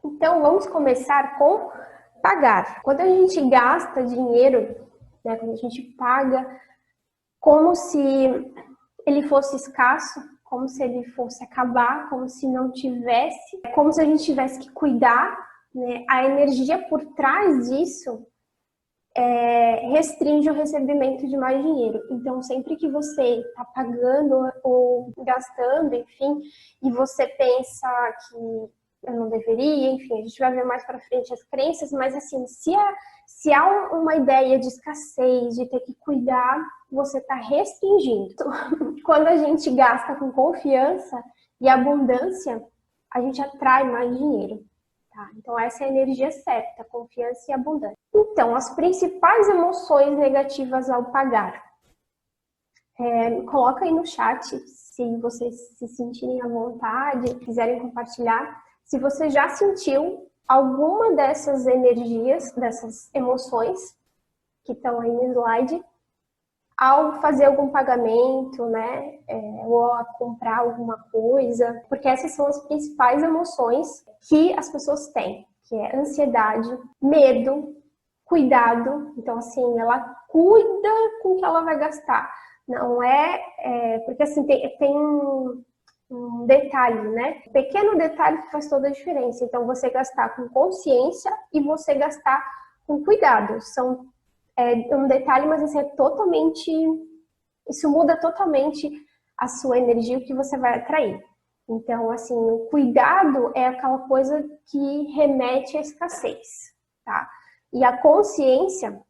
Então, vamos começar com pagar. Quando a gente gasta dinheiro, né, quando a gente paga, como se ele fosse escasso, como se ele fosse acabar, como se não tivesse, como se a gente tivesse que cuidar, né? A energia por trás disso restringe o recebimento de mais dinheiro. Então, sempre que você está pagando ou gastando, enfim, e você pensa que eu não deveria, enfim, a gente vai ver mais para frente as crenças, mas assim, se há uma ideia de escassez, de ter que cuidar, você está restringindo. Quando a gente gasta com confiança e abundância, a gente atrai mais dinheiro. Tá? Então, essa é a energia certa, confiança e abundância. Então, as principais emoções negativas ao pagar. Coloca aí no chat, se vocês se sentirem à vontade, quiserem compartilhar, se você já sentiu alguma dessas energias, dessas emoções que estão aí no slide, ao fazer algum pagamento, né, ou a comprar alguma coisa, porque essas são as principais emoções que as pessoas têm, que é ansiedade, medo, cuidado. Então, assim, ela cuida com o que ela vai gastar. Não porque assim, tem um detalhe, né? Um pequeno detalhe que faz toda a diferença. Então, você gastar com consciência e você gastar com cuidado. São um detalhe, mas assim, isso muda totalmente a sua energia, o que você vai atrair. Então, assim, o cuidado é aquela coisa que remete à escassez, tá? E a consciência,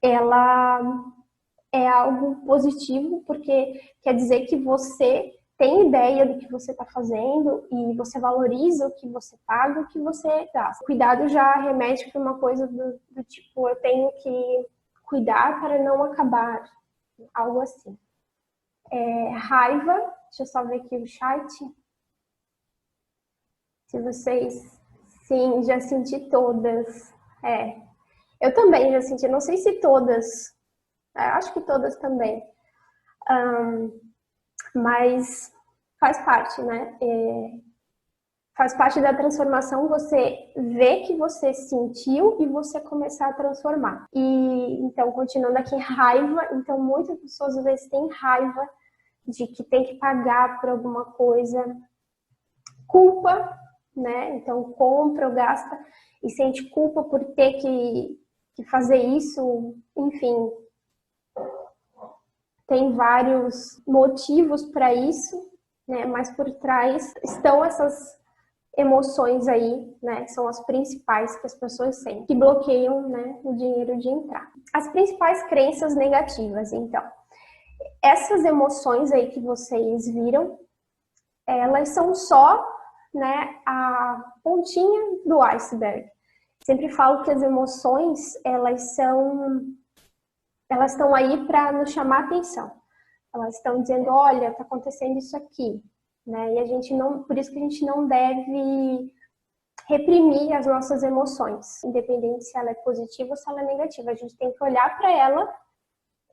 ela é algo positivo, porque quer dizer que você tem ideia do que você está fazendo e você valoriza o que você paga, o que você gasta. Cuidado já remete para uma coisa do tipo, eu tenho que cuidar para não acabar, algo assim. Raiva, deixa eu só ver aqui o chat. Se vocês, sim, já senti todas. Eu também já senti, não sei se todas, acho que todas também. Mas faz parte, né? Faz parte da transformação você ver que você sentiu e você começar a transformar. E então, continuando aqui, raiva. Então, muitas pessoas às vezes têm raiva de que tem que pagar por alguma coisa. Culpa, né? Então, compra ou gasta e sente culpa por ter que fazer isso. Enfim, tem vários motivos para isso, né? Mas por trás estão essas emoções aí, né, são as principais que as pessoas sentem, que bloqueiam, né, o dinheiro de entrar. As principais crenças negativas, então. Essas emoções aí que vocês viram, elas são só, né, a pontinha do iceberg. Sempre falo que as emoções, elas estão aí para nos chamar atenção. Elas estão dizendo, olha, está acontecendo isso aqui, né? E a gente não, por isso que a gente não deve reprimir as nossas emoções, independente se ela é positiva ou se ela é negativa. A gente tem que olhar para ela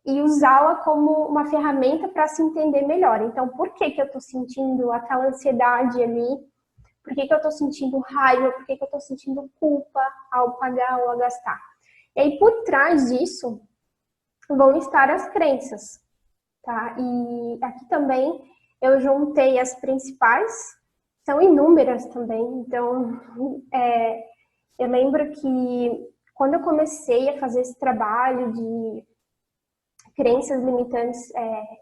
e usá-la como uma ferramenta para se entender melhor. Então, por que eu estou sentindo aquela ansiedade ali? Por que eu estou sentindo raiva? Por que eu estou sentindo culpa ao pagar ou a gastar? E aí, por trás disso, vão estar as crenças, tá? E aqui também eu juntei as principais, são inúmeras também. Então, eu lembro que quando eu comecei a fazer esse trabalho de crenças limitantes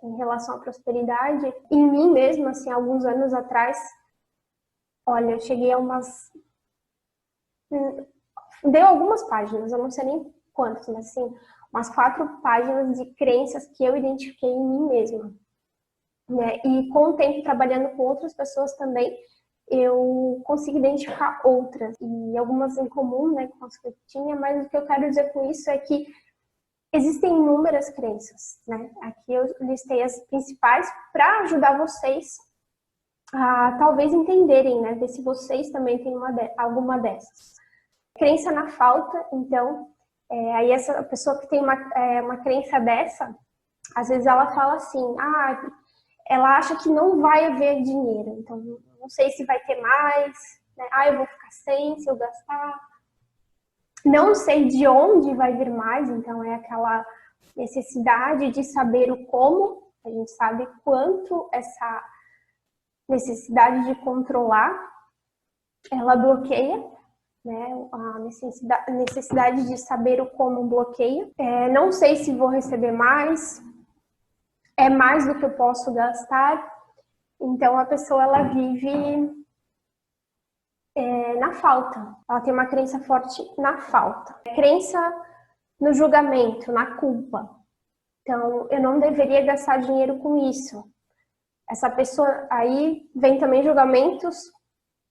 em relação à prosperidade, em mim mesma, assim, alguns anos atrás, olha, eu cheguei a deu algumas páginas, eu não sei nem quantas, mas assim, umas 4 páginas de crenças que eu identifiquei em mim mesma. Né? E com o tempo, trabalhando com outras pessoas também, eu consigo identificar outras, e algumas em comum, né, com as que eu tinha, mas o que eu quero dizer com isso é que existem inúmeras crenças, né? Aqui eu listei as principais para ajudar vocês a talvez entenderem, né, ver se vocês também têm alguma dessas. Crença na falta, então, aí essa pessoa que tem uma crença dessa, às vezes ela fala assim, ela acha que não vai haver dinheiro, então não sei se vai ter mais, né? Ah, eu vou ficar sem se eu gastar. Não sei de onde vai vir mais, então é aquela necessidade de saber o como. A gente sabe quanto essa necessidade de controlar, ela bloqueia, né? A necessidade de saber o como bloqueia. Não sei se vou receber mais, é mais do que eu posso gastar. Então a pessoa ela vive na falta. Ela tem uma crença forte na falta. Crença no julgamento, na culpa. Então eu não deveria gastar dinheiro com isso. Essa pessoa, aí vem também julgamentos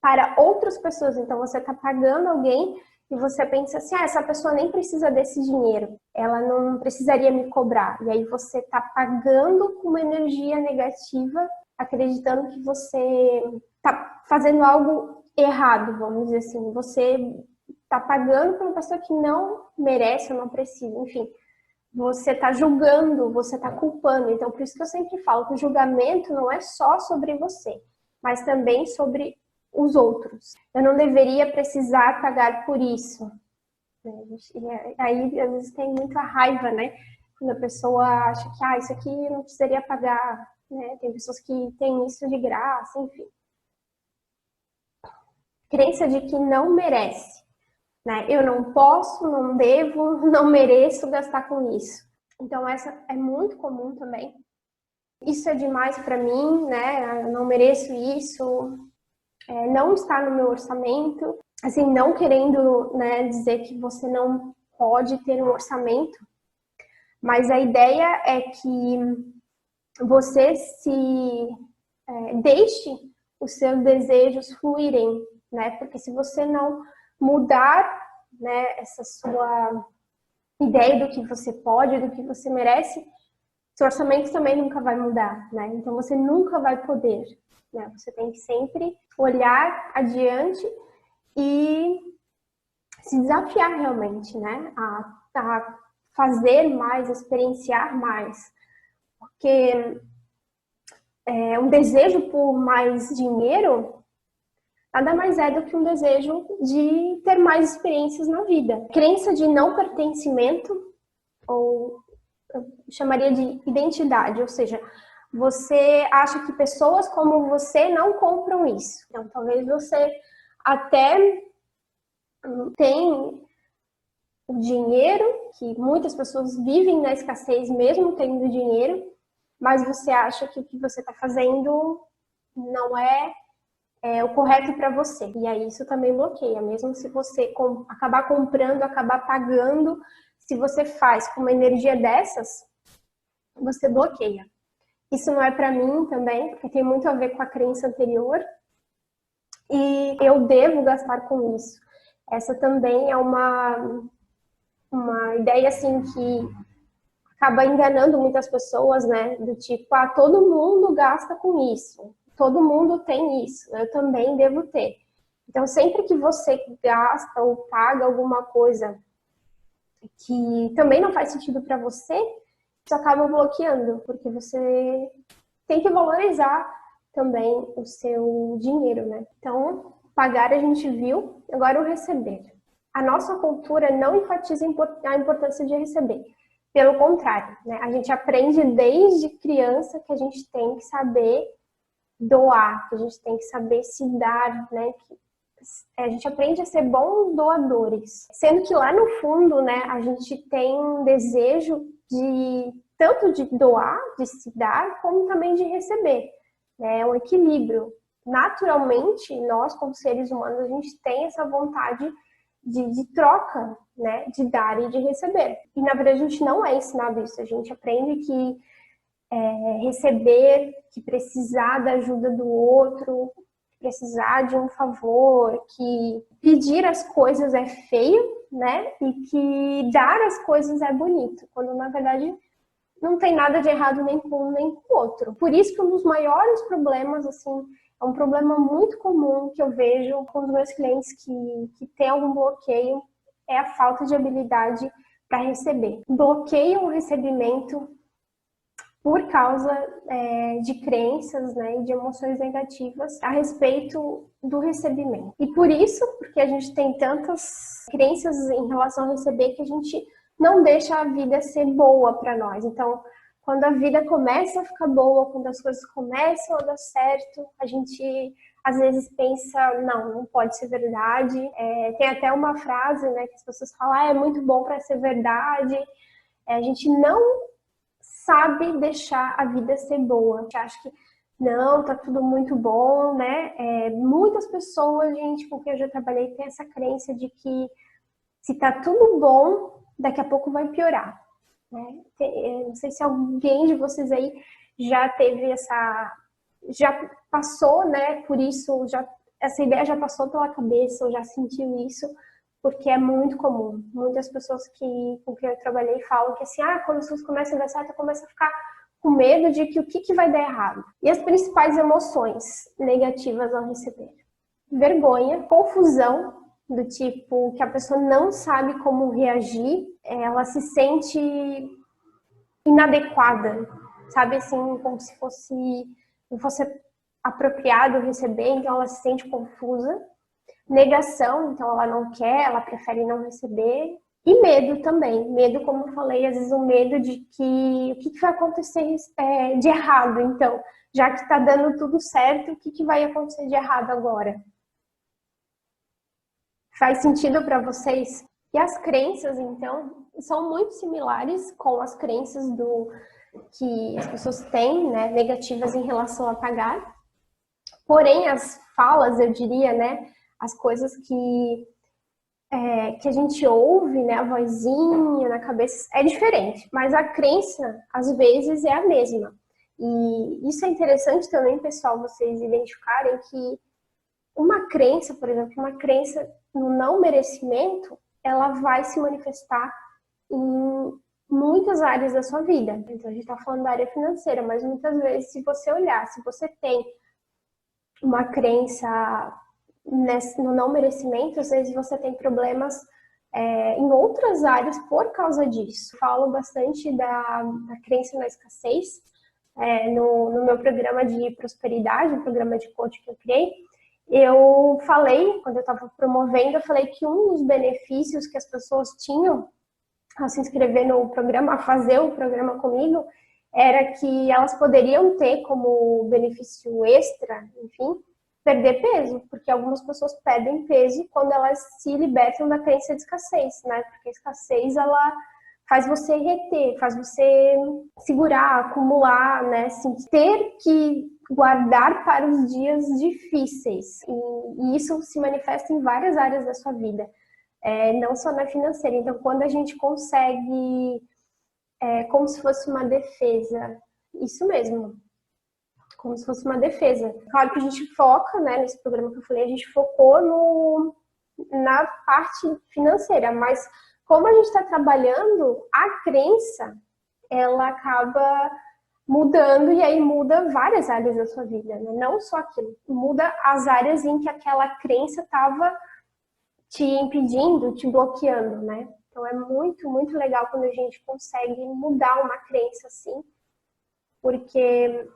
para outras pessoas. Então você está pagando alguém e você pensa assim, essa pessoa nem precisa desse dinheiro, ela não precisaria me cobrar. E aí você está pagando com uma energia negativa, acreditando que você está fazendo algo errado, vamos dizer assim. Você está pagando para uma pessoa que não merece ou não precisa, enfim. Você está julgando, você está culpando. Então, por isso que eu sempre falo que o julgamento não é só sobre você, mas também sobre os outros. Eu não deveria precisar pagar por isso. E aí, às vezes, tem muita raiva, né? Quando a pessoa acha que, isso aqui eu não precisaria pagar, né? Tem pessoas que têm isso de graça, enfim. Crença de que não merece, né? Eu não posso, não devo, não mereço gastar com isso. Então, essa é muito comum também. Isso é demais para mim, né? Eu não mereço isso. Não está no meu orçamento, assim, não querendo, né, dizer que você não pode ter um orçamento, mas a ideia é que você deixe os seus desejos fluírem, né, porque se você não mudar, né, essa sua ideia do que você pode, do que você merece, seu orçamento também nunca vai mudar, né, então você nunca vai poder. Você tem que sempre olhar adiante e se desafiar realmente, né? A fazer mais, a experienciar mais. Porque um desejo por mais dinheiro nada mais é do que um desejo de ter mais experiências na vida. Crença de não pertencimento, ou eu chamaria de identidade, ou seja, você acha que pessoas como você não compram isso. Então, talvez você até tem o dinheiro, que muitas pessoas vivem na escassez mesmo tendo dinheiro, mas você acha que o que você está fazendo não é o correto para você. E aí isso também bloqueia, mesmo se você acabar comprando, acabar pagando, se você faz com uma energia dessas, você bloqueia. Isso não é para mim também, porque tem muito a ver com a crença anterior. E eu devo gastar com isso. Essa também é uma ideia assim que acaba enganando muitas pessoas, né? Do tipo, todo mundo gasta com isso. Todo mundo tem isso. Eu também devo ter. Então, sempre que você gasta ou paga alguma coisa que também não faz sentido para você, isso acaba bloqueando, porque você tem que valorizar também o seu dinheiro, né? Então, pagar a gente viu, agora o receber. A nossa cultura não enfatiza a importância de receber. Pelo contrário, né? A gente aprende desde criança que a gente tem que saber doar, que a gente tem que saber se dar, né? A gente aprende a ser bons doadores. Sendo que lá no fundo, né, a gente tem um desejo de tanto de doar, de se dar, como também de receber. É um equilíbrio. Naturalmente, nós, como seres humanos, a gente tem essa vontade de troca, né, de dar e de receber. E, na verdade, a gente não é ensinado isso. A gente aprende que receber, que precisar da ajuda do outro, precisar de um favor, que pedir as coisas é feio, né? E que dar as coisas é bonito, quando na verdade não tem nada de errado nem com um nem com o outro. Por isso que um dos maiores problemas, assim, é um problema muito comum que eu vejo com os meus clientes que tem algum bloqueio, é a falta de habilidade para receber. Bloqueiam o recebimento por causa de crenças, né, e de emoções negativas a respeito do recebimento. E por isso, porque a gente tem tantas crenças em relação a receber, que a gente não deixa a vida ser boa para nós. Então, quando a vida começa a ficar boa, quando as coisas começam a dar certo, a gente às vezes pensa, não pode ser verdade. Tem até uma frase, né, que as pessoas falam, é muito bom para ser verdade. A gente não sabe deixar a vida ser boa. A gente acha que não, tá tudo muito bom, né? Muitas pessoas, gente, com quem eu já trabalhei, tem essa crença de que se tá tudo bom, daqui a pouco vai piorar, né? Não sei se alguém de vocês aí já teve já passou, né, por isso, essa ideia já passou pela cabeça, ou já sentiu isso, porque é muito comum. Muitas pessoas com quem eu trabalhei falam que assim, quando as coisas começam a dar certo, começa a ficar com medo de que o que vai dar errado. E as principais emoções negativas ao receber? Vergonha, confusão, do tipo que a pessoa não sabe como reagir, ela se sente inadequada, sabe, assim, como se não fosse apropriado receber, então ela se sente confusa. Negação, então ela não quer, ela prefere não receber. E medo também. Medo, como eu falei, às vezes o medo de que o que vai acontecer de errado. Então, já que está dando tudo certo, o que vai acontecer de errado agora? Faz sentido para vocês? E as crenças, então, são muito similares com as crenças que as pessoas têm, né, negativas em relação a pagar. Porém, as falas, eu diria, né, as coisas que a gente ouve, né, a vozinha na cabeça, é diferente. Mas a crença, às vezes, é a mesma. E isso é interessante também, pessoal, vocês identificarem que uma crença, por exemplo, uma crença no não merecimento, ela vai se manifestar em muitas áreas da sua vida. Então, a gente está falando da área financeira, mas muitas vezes, se você olhar, se você tem uma crença no não merecimento, às vezes você tem problemas em outras áreas por causa disso. Falo bastante da crença na escassez no meu programa de prosperidade, um programa de coaching que eu criei. Eu falei, quando eu estava promovendo, eu falei que um dos benefícios que as pessoas tinham ao se inscrever no programa, a fazer o programa comigo, era que elas poderiam ter como benefício extra, enfim, perder peso, porque algumas pessoas perdem peso quando elas se libertam da crença de escassez, né? Porque a escassez, ela faz você reter, faz você segurar, acumular, né? Assim, ter que guardar para os dias difíceis. E isso se manifesta em várias áreas da sua vida, não só na financeira. Então, quando a gente consegue, como se fosse uma defesa, isso mesmo, como se fosse uma defesa. Claro que a gente foca, né, nesse programa que eu falei, a gente focou na parte financeira, mas como a gente está trabalhando, a crença, ela acaba mudando e aí muda várias áreas da sua vida, né? Não só aquilo, muda as áreas em que aquela crença estava te impedindo, te bloqueando, né? Então é muito, muito legal quando a gente consegue mudar uma crença assim, porque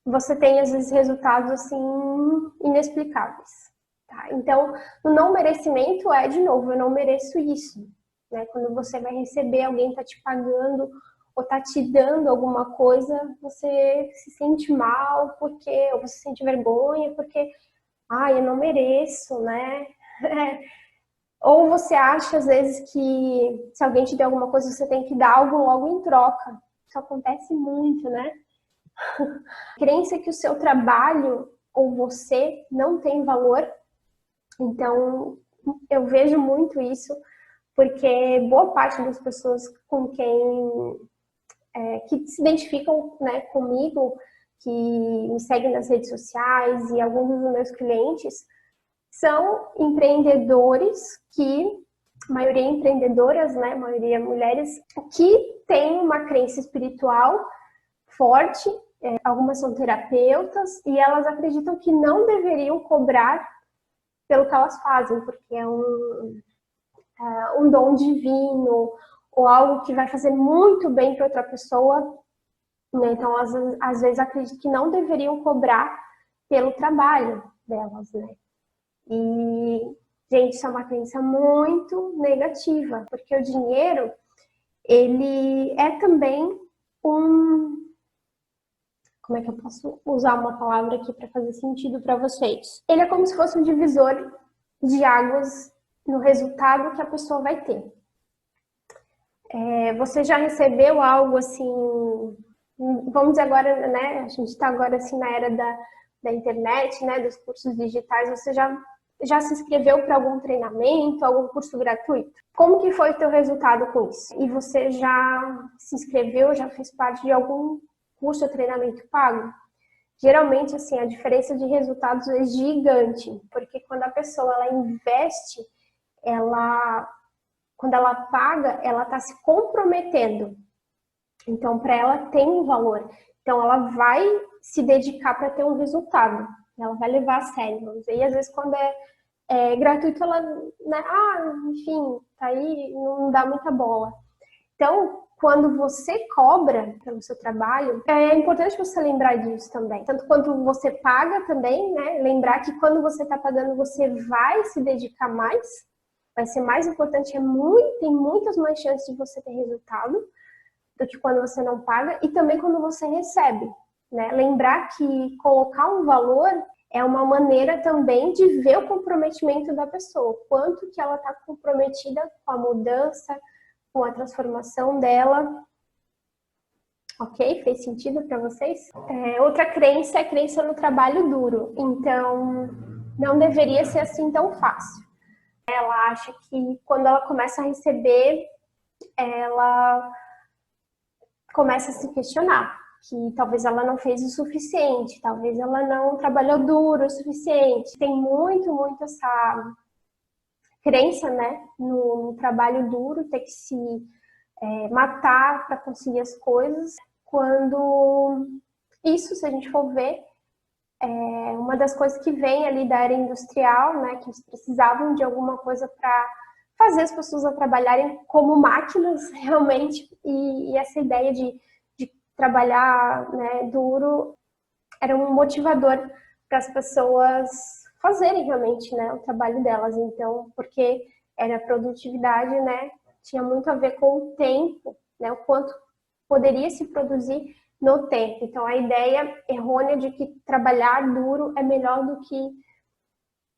você tem, às vezes, resultados, assim, inexplicáveis. Tá? Então, o não merecimento de novo, eu não mereço isso. Né? Quando você vai receber, alguém tá te pagando ou tá te dando alguma coisa, você se sente mal, ou você sente vergonha, porque, eu não mereço, né? Ou você acha, às vezes, que se alguém te der alguma coisa, você tem que dar algo logo em troca. Isso acontece muito, né? Crença que o seu trabalho ou você não tem valor. Então, eu vejo muito isso, porque boa parte das pessoas com quem que se identificam, né, comigo, que me seguem nas redes sociais e alguns dos meus clientes são empreendedores a maioria empreendedoras, né, a maioria mulheres, que têm uma crença espiritual forte. Algumas são terapeutas e elas acreditam que não deveriam cobrar pelo que elas fazem, porque é um dom divino, ou algo que vai fazer muito bem para outra pessoa, né? Então, às vezes acredito que não deveriam cobrar pelo trabalho delas, né? E, gente, isso é uma crença muito negativa, porque o dinheiro, ele é também um... Como é que eu posso usar uma palavra aqui para fazer sentido para vocês? Ele é como se fosse um divisor de águas no resultado que a pessoa vai ter. Você já recebeu algo assim, vamos dizer agora, né? A gente está agora assim na era da internet, né? Dos cursos digitais. Você já se inscreveu para algum treinamento, algum curso gratuito? Como que foi o teu resultado com isso? E você já se inscreveu, já fez parte de algum curso ou treinamento pago? Geralmente, assim, a diferença de resultados é gigante, porque quando a pessoa ela investe, quando ela paga, ela está se comprometendo. Então, para ela tem um valor. Então, ela vai se dedicar para ter um resultado. Ela vai levar a sério, vamos dizer. E às vezes, quando é gratuito, ela, né, enfim, tá aí, não dá muita bola. Então, quando você cobra pelo seu trabalho, é importante você lembrar disso também. Tanto quanto você paga também, né? Lembrar que quando você está pagando, você vai se dedicar mais, vai ser mais importante, tem muitas mais chances de você ter resultado do que quando você não paga e também quando você recebe, né? Lembrar que colocar um valor é uma maneira também de ver o comprometimento da pessoa, quanto que ela está comprometida com a mudança, com a transformação dela. Ok? Fez sentido para vocês? Outra crença é a crença no trabalho duro. Então, não deveria ser assim tão fácil. Ela acha que quando ela começa a receber, ela começa a se questionar. Que talvez ela não fez o suficiente, talvez ela não trabalhou duro o suficiente. Tem muito essa crença, né, no trabalho duro, ter que se matar para conseguir as coisas, quando isso, se a gente for ver, é uma das coisas que vem ali da era industrial, né, que eles precisavam de alguma coisa para fazer as pessoas a trabalharem como máquinas realmente, e essa ideia de trabalhar, né, duro era um motivador para as pessoas fazerem realmente, né, o trabalho delas. Então, porque era produtividade, né, tinha muito a ver com o tempo, né, o quanto poderia se produzir no tempo. Então, a ideia errônea de que trabalhar duro é melhor do que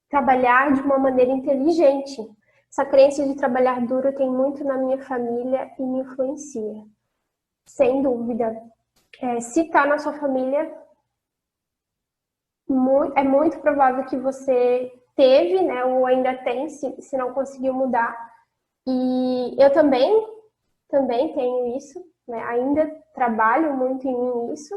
trabalhar de uma maneira inteligente. Essa crença de trabalhar duro tem muito na minha família e me influencia. Sem dúvida. Se está na sua família, é muito provável que você teve, né, ou ainda tem, se não conseguiu mudar. E eu também tenho isso, né, ainda trabalho muito em mim isso,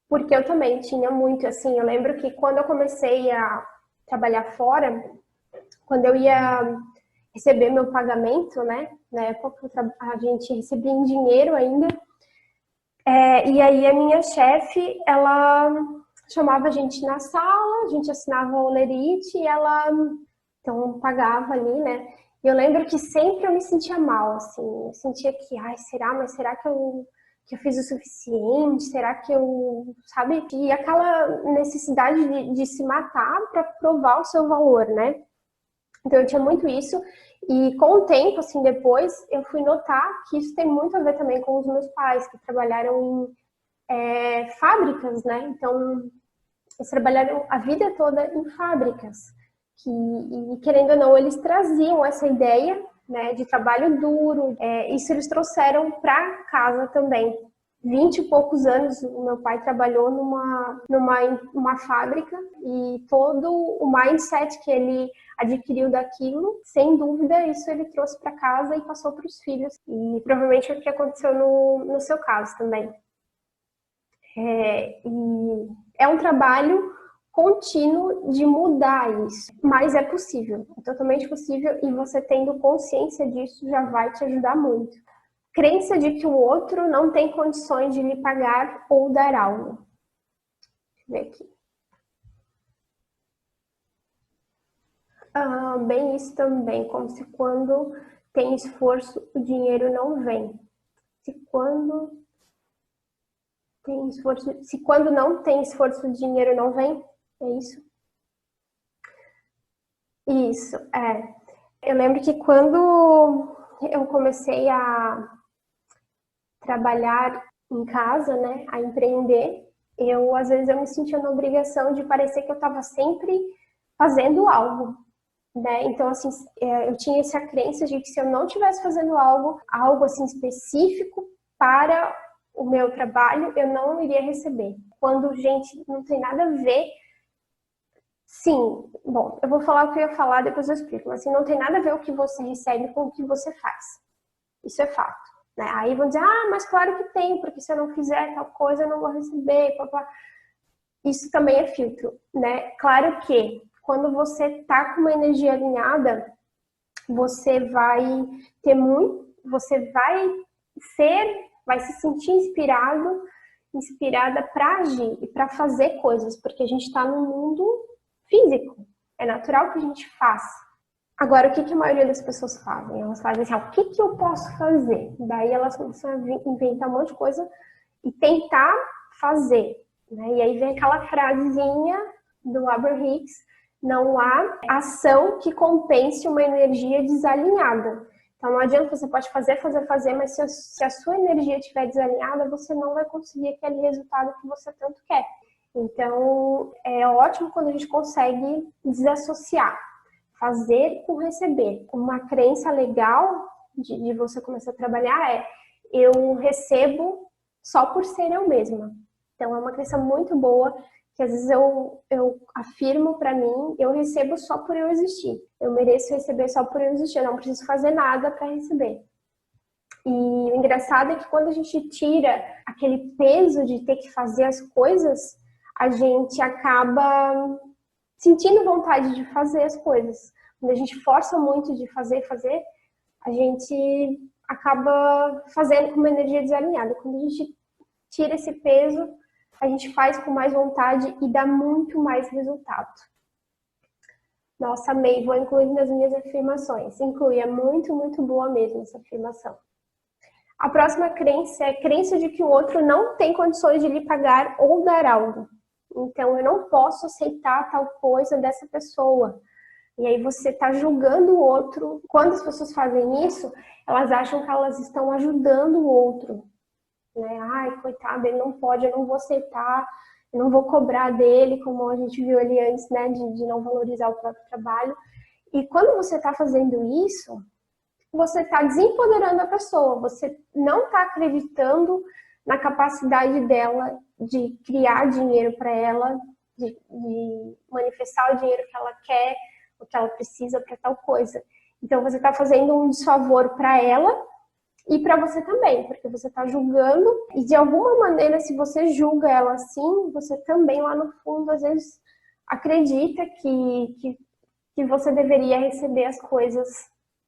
porque eu também tinha muito, assim, eu lembro que quando eu comecei a trabalhar fora, quando eu ia receber meu pagamento, né, na época a gente recebia em dinheiro ainda, e aí a minha chefe, ela chamava a gente na sala, a gente assinava o olerite e ela, então, pagava ali, né? E eu lembro que sempre eu me sentia mal, assim, eu sentia que, será que eu fiz o suficiente? Será que eu, sabe? E aquela necessidade de se matar para provar o seu valor, né? Então eu tinha muito isso. E com o tempo, assim, depois, eu fui notar que isso tem muito a ver também com os meus pais, que trabalharam em fábricas, né? Então, eles trabalharam a vida toda em fábricas. E querendo ou não, eles traziam essa ideia, né, de trabalho duro. Isso eles trouxeram para casa também. 20 e poucos anos, o meu pai trabalhou numa fábrica e todo o mindset que ele adquiriu daquilo, sem dúvida, isso ele trouxe para casa e passou para os filhos. E provavelmente é o que aconteceu no seu caso também. E é um trabalho contínuo de mudar isso, mas é possível, é totalmente possível, e você tendo consciência disso já vai te ajudar muito. Crença de que o outro não tem condições de lhe pagar ou dar algo. Deixa eu ver aqui. Bem isso também, como se quando tem esforço, o dinheiro não vem. Se quando não tem esforço, o dinheiro não vem, é isso? Isso, é. Eu lembro que quando eu comecei a trabalhar em casa, né, a empreender, às vezes eu me sentia na obrigação de parecer que eu estava sempre fazendo algo, né? Então, assim, eu tinha essa crença de que se eu não estivesse fazendo algo assim específico para o meu trabalho, eu não iria receber. Quando, gente, não tem nada a ver. Sim, bom, eu vou falar o que eu ia falar, depois eu explico, mas assim, não tem nada a ver o que você recebe com o que você faz. Isso é fato. Né? Aí vão dizer, mas claro que tem, porque se eu não fizer tal coisa, eu não vou receber. Papá. Isso também é filtro, né? Claro que quando você tá com uma energia alinhada, você vai ter você vai se sentir inspirada para agir e para fazer coisas, porque a gente está no mundo físico. É natural que a gente faça. Agora, o que a maioria das pessoas fazem? Elas fazem assim, o que eu posso fazer? Daí elas começam a inventar um monte de coisa e tentar fazer. Né? E aí vem aquela frasezinha do Abraham Hicks, não há ação que compense uma energia desalinhada. Então não adianta, você pode fazer, mas se a sua energia estiver desalinhada, você não vai conseguir aquele resultado que você tanto quer. Então é ótimo quando a gente consegue desassociar, fazer com receber. Uma crença legal de você começar a trabalhar é: eu recebo só por ser eu mesma. Então é uma crença muito boa, que às vezes eu afirmo para mim, eu recebo só por eu existir. Eu mereço receber só por eu existir, eu não preciso fazer nada para receber. E o engraçado é que quando a gente tira aquele peso de ter que fazer as coisas, a gente acaba sentindo vontade de fazer as coisas. Quando a gente força muito de fazer, a gente acaba fazendo com uma energia desalinhada. Quando a gente tira esse peso, a gente faz com mais vontade e dá muito mais resultado. Nossa, amei, vou incluir nas minhas afirmações. Inclui, é muito, muito boa mesmo essa afirmação. A próxima crença é a crença de que o outro não tem condições de lhe pagar ou dar algo. Então, eu não posso aceitar tal coisa dessa pessoa. E aí você está julgando o outro. Quando as pessoas fazem isso, elas acham que elas estão ajudando o outro. Né? Ai, coitado, ele não pode, eu não vou aceitar, eu não vou cobrar dele, como a gente viu ali antes, né, de não valorizar o próprio trabalho. E quando você está fazendo isso, você está desempoderando a pessoa, você não está acreditando na capacidade dela de criar dinheiro para ela, de manifestar o dinheiro que ela quer, o que ela precisa para tal coisa. Então você está fazendo um desfavor para ela e para você também, porque você está julgando e de alguma maneira, se você julga ela assim, você também lá no fundo às vezes acredita que você deveria receber as coisas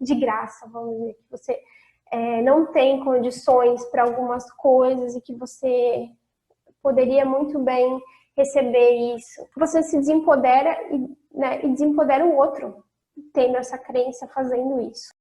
de graça, vamos dizer, que você não tem condições para algumas coisas e que você poderia muito bem receber isso. Você se desempodera e desempodera o outro, tendo essa crença, fazendo isso.